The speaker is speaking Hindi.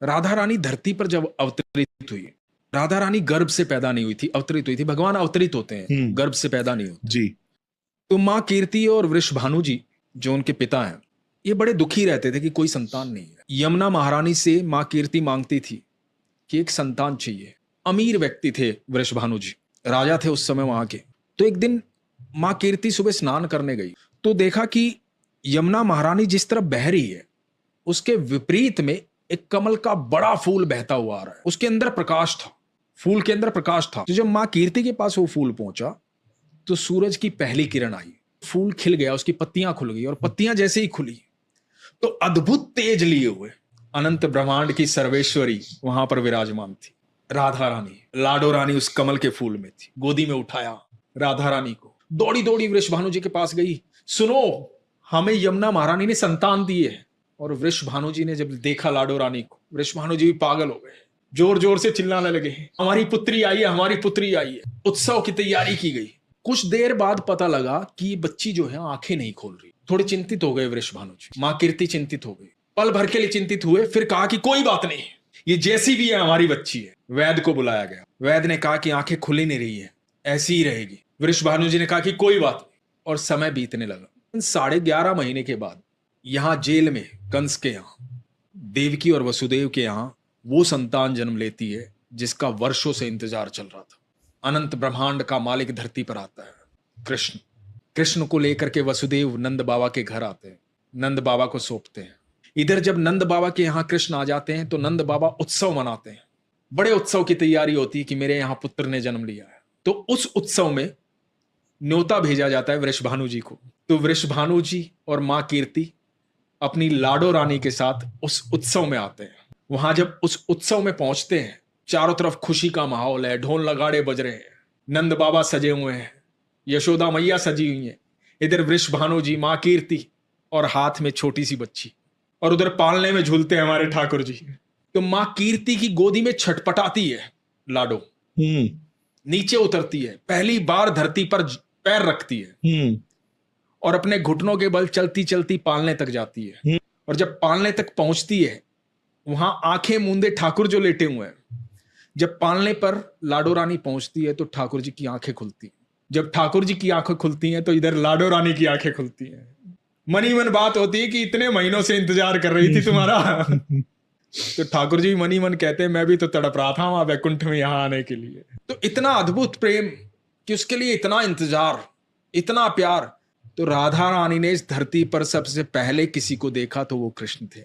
राधा रानी धरती पर जब अवतरित हुई, राधा रानी गर्भ से पैदा नहीं हुई थी, अवतरित हुई थी। भगवान अवतरित होते हैं, गर्भ से पैदा नहीं होते। जी। तो माँ कीर्ति और वृषभानु जी जो उनके पिता हैं, ये बड़े दुखी रहते थे कि कोई संतान नहीं है। यमुना महारानी से माँ कीर्ति मांगती थी कि एक संतान चाहिए। अमीर व्यक्ति थे वृषभानु जी, राजा थे उस समय वहां के। तो एक दिन माँ कीर्ति सुबह स्नान करने गई तो देखा कि यमुना महारानी जिस तरफ बह रही है उसके विपरीत में एक कमल का बड़ा फूल बहता हुआ आ रहा है। उसके अंदर प्रकाश था, फूल के अंदर प्रकाश था। तो जब माँ कीर्ति के पास वो फूल पहुंचा तो सूरज की पहली किरण आई, फूल खिल गया, उसकी पत्तियां खुल गई, और पत्तियां जैसे ही खुली तो अद्भुत तेज लिए हुए अनंत ब्रह्मांड की सर्वेश्वरी वहां पर विराजमान थी। राधा रानी, लाडो रानी उस कमल के फूल में थी। गोदी में उठाया राधा रानी को, दौड़ी दौड़ी वृषभानु जी के पास गई। सुनो, हमें यमुना महारानी ने संतान दी है। और वृषभानु जी ने जब देखा लाडो रानी को, वृषभानु जी भी पागल हो गए, जोर जोर से चिल्लाने लगे, हमारी पुत्री आई है, हमारी पुत्री आई है। उत्सव की तैयारी की गई। कुछ देर बाद पता लगा कि ये बच्ची जो है आंखें नहीं खोल रही। थोड़े चिंतित हो गए वृषभानु जी, माँ कीर्ति चिंतित हो गई, पल भर के लिए चिंतित हुए। फिर कहा कि कोई बात नहीं, ये जैसी भी है हमारी बच्ची है। वैद्य को बुलाया गया। वैद्य ने कहा कि आंखें खुली नहीं रही है, ऐसी ही रहेगी। वृषभानु जी ने कहा कि कोई बात नहीं, और समय बीतने लगा। 11.5 महीने के बाद यहां जेल में कंस के यहां देवकी और वसुदेव के यहां वो संतान जन्म लेती है जिसका वर्षों से इंतजार चल रहा था। अनंत ब्रह्मांड का मालिक धरती पर आता है कृष्ण। कृष्ण को लेकर के वसुदेव नंद बाबा के घर आते हैं, नंद बाबा को सौंपते हैं। इधर जब नंद बाबा के यहां कृष्ण आ जाते हैं तो नंद बाबा उत्सव मनाते हैं। बड़े उत्सव की तैयारी होती है कि मेरे यहां पुत्र ने जन्म लिया है। तो उस उत्सव में न्योता भेजा जाता है वृषभानु जी को। तो वृषभानु जी और मां कीर्ति अपनी लाडो रानी के साथ उस उत्सव में आते हैं। वहां जब उस उत्सव में पहुंचते हैं, चारों तरफ खुशी का माहौल है, ढोल नगाड़े बज रहे हैं, नंद बाबा सजे हुए हैं, यशोदा मैया सजी हुई है, इधर वृषभानु जी, मां कीर्ति और हाथ में छोटी सी बच्ची, और उधर पालने में झूलते हैं हमारे ठाकुर जी। तो मां कीर्ति की गोदी में छटपटाती है लाडो, नीचे उतरती है, पहली बार धरती पर पैर रखती है और अपने घुटनों के बल चलती चलती पालने तक जाती है। और जब पालने तक पहुंचती है, वहां आंखें मूंदे ठाकुर जो लेटे हुए हैं, जब पालने पर लाडो रानी पहुंचती है तो ठाकुर जी की आंखें खुलती हैं। जब ठाकुर जी की आंखें खुलती हैं तो इधर लाडो रानी की आंखें खुलती हैं। मनी मन बात होती है कि इतने महीनों से इंतजार कर रही थी तुम्हारा। तो ठाकुर जी मनी मन कहते हैं, मैं भी तो तड़प रहा था वहां वैकुंठ में यहां आने के लिए। तो इतना अद्भुत प्रेम कि उसके लिए इतना इंतजार, इतना प्यार। तो राधा रानी ने इस धरती पर सबसे पहले किसी को देखा तो वो कृष्ण थे।